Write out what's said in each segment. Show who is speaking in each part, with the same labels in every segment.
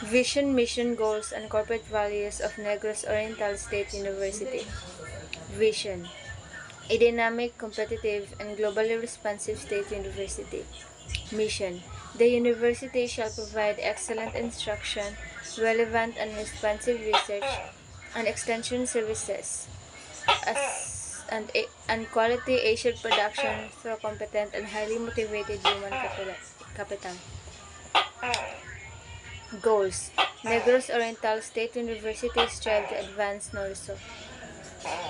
Speaker 1: Vision, mission, goals, and corporate values of Negros Oriental State University. Vision: a dynamic, competitive, and globally responsive state university. Mission: the university shall provide excellent instruction, relevant and responsive research, and extension services, and quality assured production through competent and highly motivated human capital. Goals: Negros Oriental State University strive to advance NORSO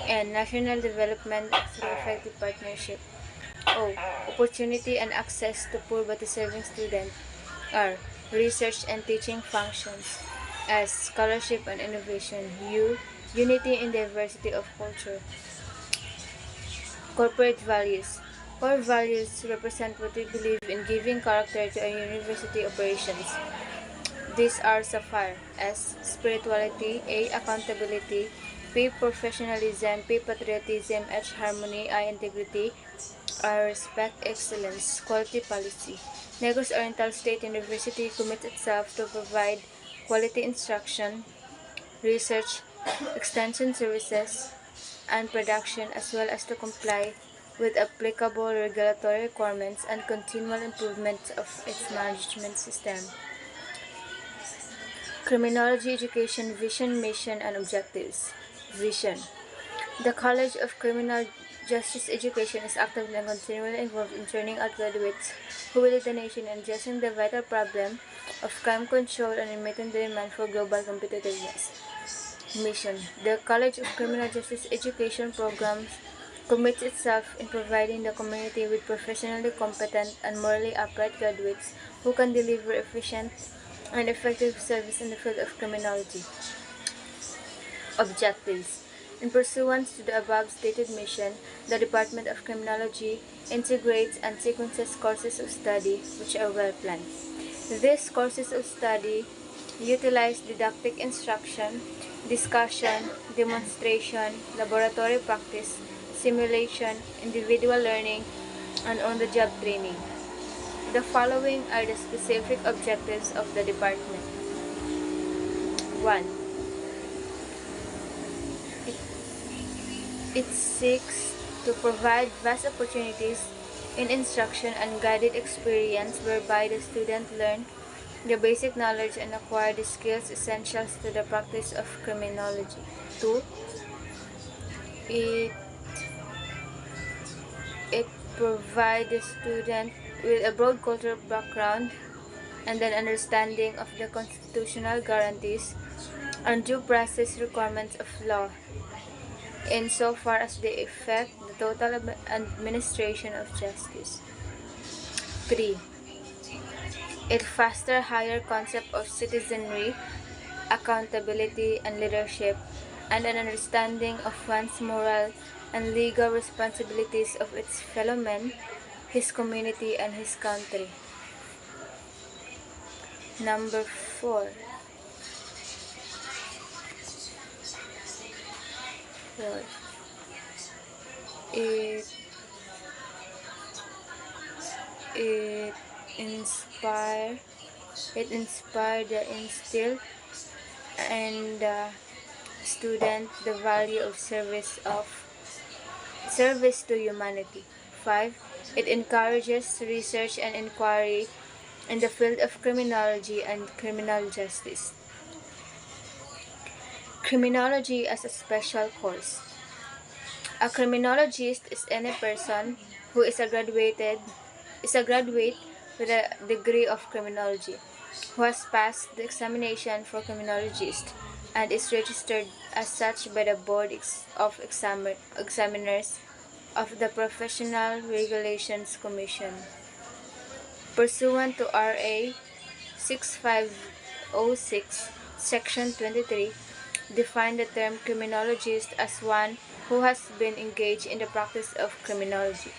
Speaker 1: and national development through effective partnership. O. Opportunity and access to poor but deserving students. R. Research and teaching functions. S. Scholarship and innovation. U. Unity in diversity of culture. Corporate values. Core values represent what we believe in giving character to our university operations. These are Sapphire, S. Spirituality, A. Accountability, P. Professionalism, P. Patriotism, H. Harmony, I. Integrity, R. Respect, Excellence, Quality Policy. Negros Oriental State University commits itself to provide quality instruction, research, extension services, and production, as well as to comply with applicable regulatory requirements and continual improvement of its management system. Criminology Education Vision, Mission, and Objectives. Vision: the College of Criminal Justice Education is actively and continually involved in training out graduates who will lead the nation in addressing the vital problem of crime control and in meeting the demand for global competitiveness. Mission: the College of Criminal Justice Education programs commits itself in providing the community with professionally competent and morally upright graduates who can deliver efficient and effective service in the field of criminology. Objectives: in pursuance to the above stated mission, the Department of Criminology integrates and sequences courses of study which are well planned. These courses of study utilize didactic instruction, discussion, demonstration, laboratory practice, simulation, individual learning, and on-the-job training. The following are the specific objectives of the department. 1. It seeks to provide vast opportunities in instruction and guided experience whereby the student learn the basic knowledge and acquire the skills essential to the practice of criminology. 2. It provides the student with a broad cultural background and an understanding of the constitutional guarantees and due process requirements of law, insofar as they affect the total administration of justice. 3. It fosters higher concept of citizenry, accountability, and leadership, and an understanding of one's moral and legal responsibilities of its fellow men, his community, and his country. Number 4. It inspire the instill and student the value of service to humanity. 5. It encourages research and inquiry in the field of criminology and criminal justice. Criminology as a special course. A criminologist is any person who is a graduate with a degree of criminology, who has passed the examination for criminologist and is registered as such by the Board of Examiners of the Professional Regulations Commission. Pursuant to RA 6506, Section 23, define the term criminologist as one who has been engaged in the practice of criminology.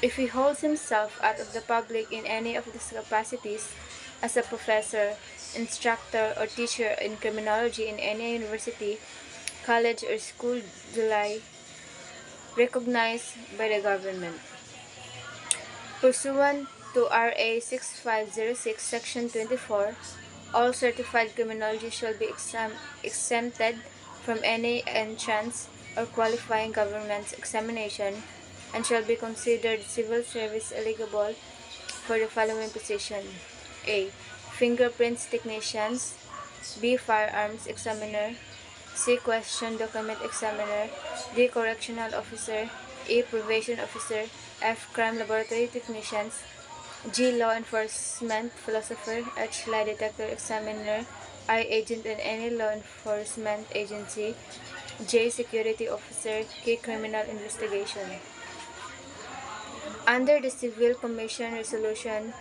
Speaker 1: If he holds himself out of the public in any of these capacities, as a professor, instructor, or teacher in criminology in any university, college, or school duly recognized by the government. Pursuant to RA 6506, Section 24, All certified criminology shall be exempted from any entrance or qualifying government examination and shall be considered civil service eligible for the following position: A. Fingerprints technicians. B. Firearms examiner. C. Question document examiner. D. Correctional officer. E. Probation officer. F. Crime laboratory technicians. G. Law enforcement philosopher. H. Lie detector examiner. I. Agent in any law enforcement agency. J. Security officer. K. Criminal investigation. Under the Civil Commission Resolution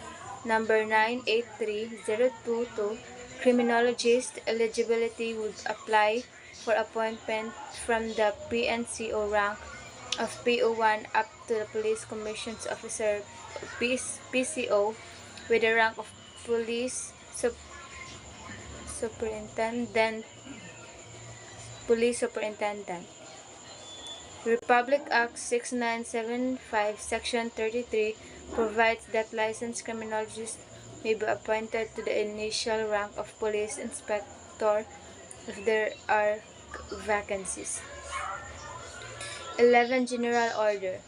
Speaker 1: number 983022, criminologist eligibility would apply for appointment from the PNCO rank of PO1 up to the Police Commissions Officer PCO with the rank of Police Superintendent. Republic Act 6975 Section 33 provides that licensed criminologists may be appointed to the initial rank of police inspector if there are vacancies. 11. General Order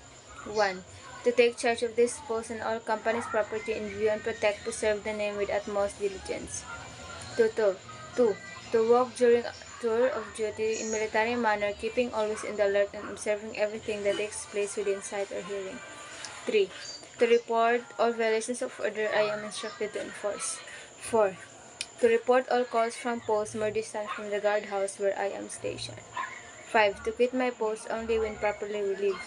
Speaker 1: 1. To take charge of this post and all company's property in view and protect, preserve the name with utmost diligence. 2. To work during tour of duty in military manner, keeping always in the alert and observing everything that takes place within sight or hearing. 3. To report all violations of order I am instructed to enforce. 4. To report all calls from posts more distant from the guardhouse where I am stationed. 5. To quit my post only when properly relieved.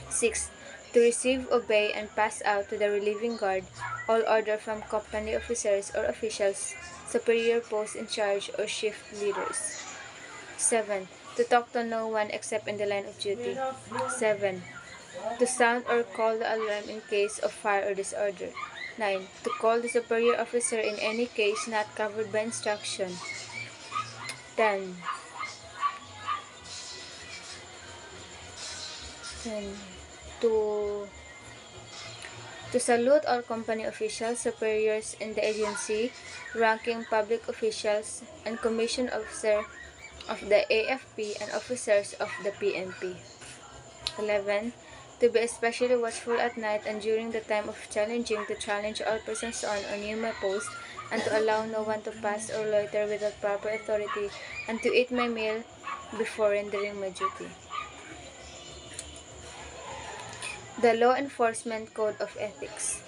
Speaker 1: 6. To receive, obey, and pass out to the relieving guard all order from company officers or officials, superior post in charge, or shift leaders. 7. To talk to no one except in the line of duty. 7. To sound or call the alarm in case of fire or disorder. 9. To call the superior officer in any case not covered by instruction. 10. To salute all company officials, superiors in the agency, ranking public officials, and commission officer of the AFP and officers of the PNP. 11. To be especially watchful at night and during the time of challenging, to challenge all persons on or near my post, and to allow no one to pass or loiter without proper authority, and to eat my meal before rendering my duty. The Law Enforcement Code of Ethics.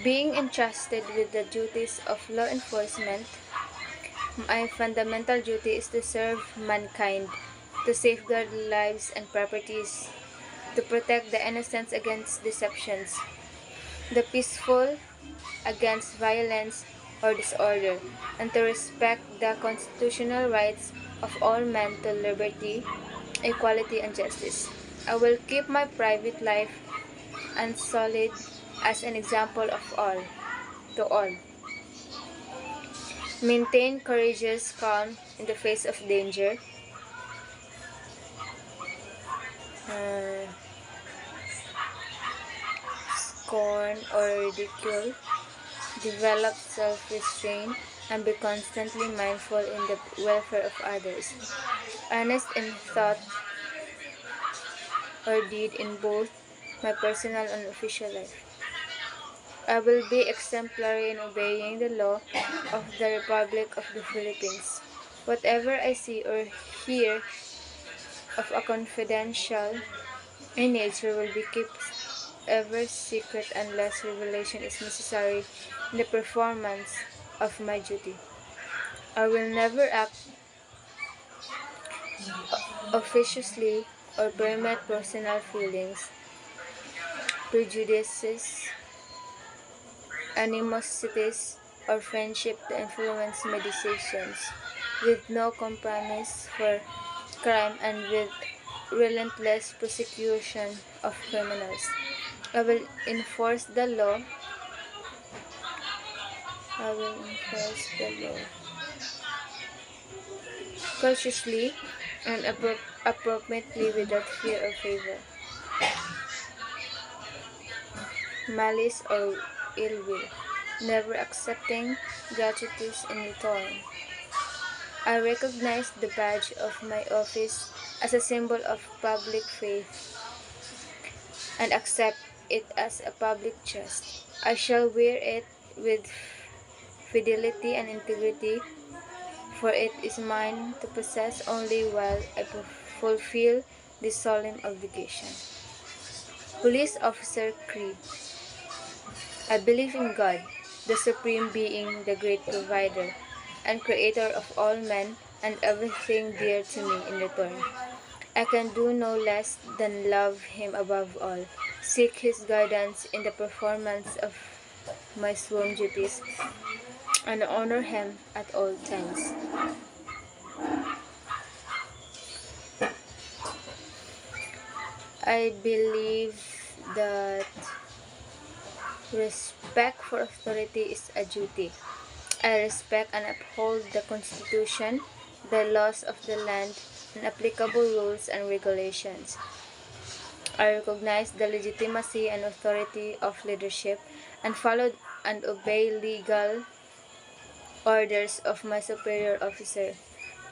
Speaker 1: Being entrusted with the duties of law enforcement, my fundamental duty is to serve mankind, to safeguard lives and properties, to protect the innocent against deceptions, the peaceful against violence or disorder, and to respect the constitutional rights of all men to liberty, equality, and justice. I will keep my private life unsullied as an example of all, to all. Maintain courageous calm in the face of danger. Scorn or ridicule. Develop self-restraint and be constantly mindful in the welfare of others. Honest in thought or deed in both my personal and official life. I will be exemplary in obeying the law of the Republic of the Philippines. Whatever I see or hear of a confidential in nature will be kept ever secret unless revelation is necessary in the performance of my duty. I will never act officiously or permit personal feelings, prejudices, animosities, or friendship to influence my decisions, with no compromise for crime and with relentless prosecution of criminals. I will enforce the law. Cautiously and appropriately without fear or favor, malice or ill will, never accepting gratuitous in return. I recognize the badge of my office as a symbol of public faith and accept it as a public trust. I shall wear it with fidelity and integrity, for it is mine to possess only while I fulfill this solemn obligation. Police Officer Cree. I believe in God, the Supreme Being, the great provider and creator of all men and everything dear to me in return. I can do no less than love Him above all, seek His guidance in the performance of my sworn duties, and honor Him at all times. I believe that respect for authority is a duty. I respect and uphold the Constitution, the laws of the land, and applicable rules and regulations. I recognize the legitimacy and authority of leadership and follow and obey legal orders of my superior officer.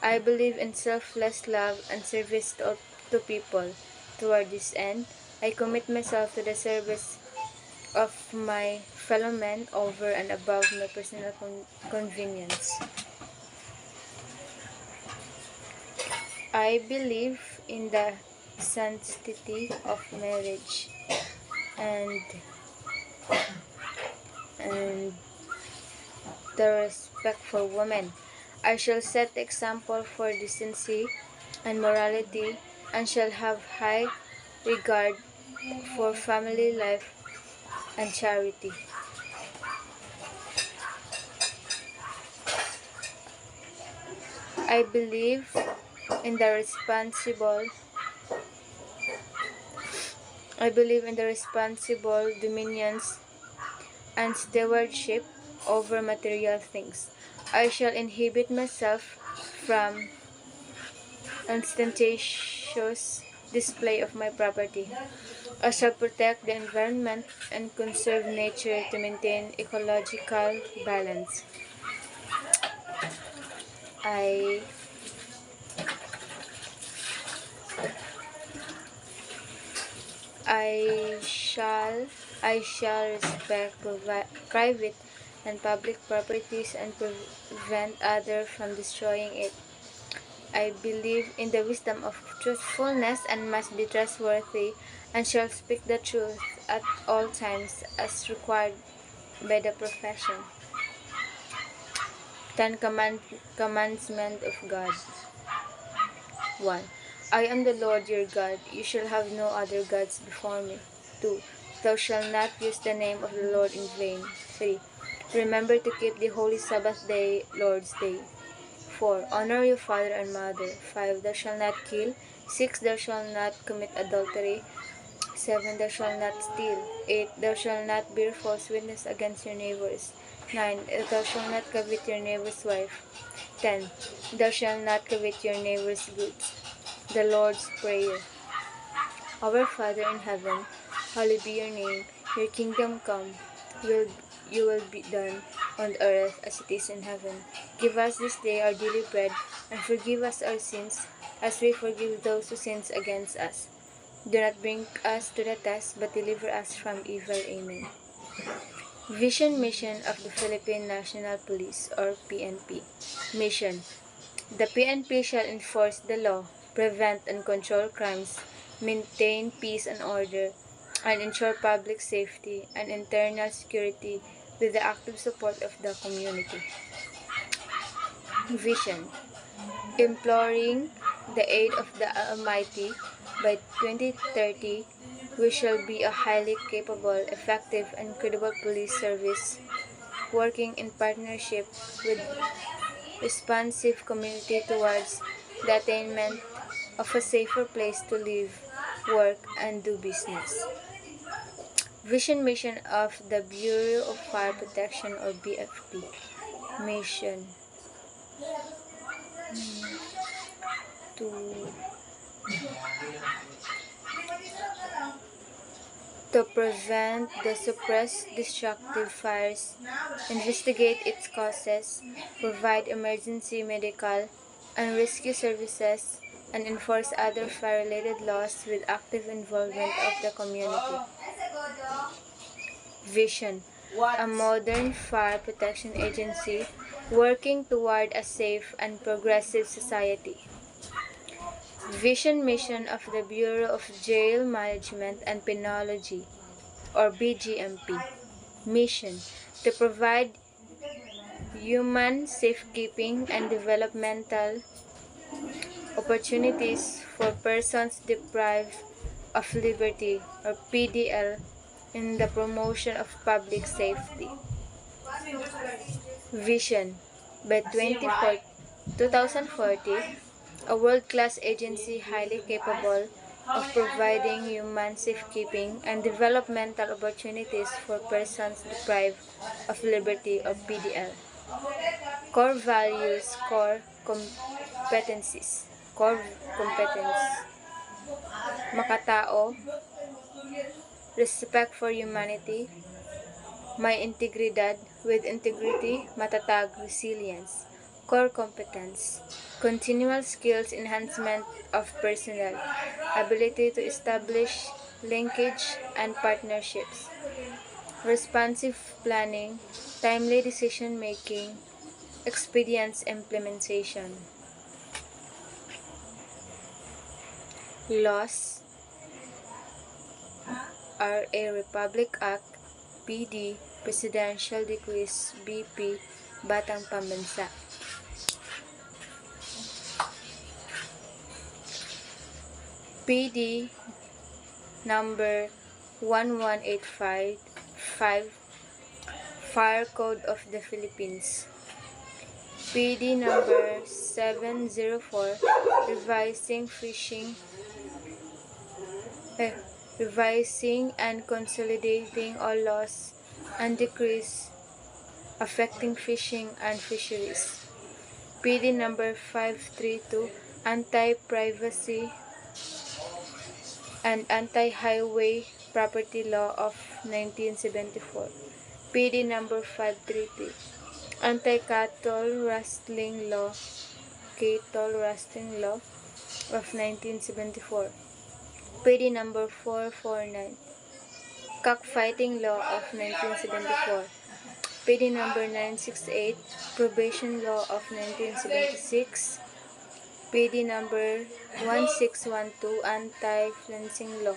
Speaker 1: I believe in selfless love and service to people. Toward this end, I commit myself to the service of my fellow men over and above my personal convenience. I believe in the sanctity of marriage and the respect for women. I shall set the example for decency and morality and shall have high regard for family life and charity. I believe in the responsible dominions and stewardship over material things. I shall inhibit myself from ostentatious display of my property. I shall protect the environment and conserve nature to maintain ecological balance. I shall respect private and public properties and prevent others from destroying it. I believe in the wisdom of truthfulness and must be trustworthy and shall speak the truth at all times as required by the profession. Commandment of God. 1. I am the Lord your God. You shall have no other gods before me. 2. Thou shalt not use the name of the Lord in vain. 3. Remember to keep the holy Sabbath day, Lord's day. 4. Honor your father and mother. 5. Thou shalt not kill. 6. Thou shalt not commit adultery. 7. Thou shalt not steal. 8. Thou shalt not bear false witness against your neighbors. 9. Thou shalt not covet your neighbor's wife. 10. Thou shalt not covet your neighbor's goods. The Lord's Prayer. Our Father in heaven, hallowed be your name. Your kingdom come. Your will be done on earth as it is in heaven. Give us this day our daily bread, and forgive us our sins, as we forgive those who sin against us. Do not bring us to the test, but deliver us from evil. Amen. Vision Mission of the Philippine National Police, or PNP. Mission. The PNP shall enforce the law, prevent and control crimes, maintain peace and order, and ensure public safety and internal security with the active support of the community. Vision. Imploring the aid of the Almighty, by 2030, we shall be a highly capable, effective, and credible police service working in partnership with responsive community towards the attainment of a safer place to live, work, and do business. Vision Mission of the Bureau of Fire Protection, or BFP. Mission to to prevent the suppress destructive fires, investigate its causes, provide emergency medical and rescue services, and enforce other fire-related laws with active involvement of the community. Vision: a modern fire protection agency working toward a safe and progressive society. Vision mission of the Bureau of Jail Management and Penology, or BGMP. Mission: to provide human safekeeping and developmental opportunities for persons deprived of liberty, or PDL, in the promotion of public safety. Vision: by 2040, a world-class agency highly capable of providing human safekeeping and developmental opportunities for persons deprived of liberty, or PDL. Core values, core competencies. Core competence: makatao, respect for humanity, may integridad, with integrity, matatag, resilience. Core competence: continual skills enhancement of personnel, ability to establish linkage and partnerships, responsive planning, timely decision making, expedient implementation. Laws: RA Republic Act, PD, Presidential Decrees, BP, Batang Pambansa. PD number 11855, Fire Code of the Philippines. PD number 704, revising and consolidating all laws and decrees affecting fishing and fisheries. PD number 532, Anti-Privacy and Anti-Highway Property Law of 1974. PD number 533, Anti-Cattle Rustling Law, of 1974. PD number 449, Cockfighting Law of 1974. PD number 968, Probation Law of 1976. PD number 1612, Anti-Fencing Law.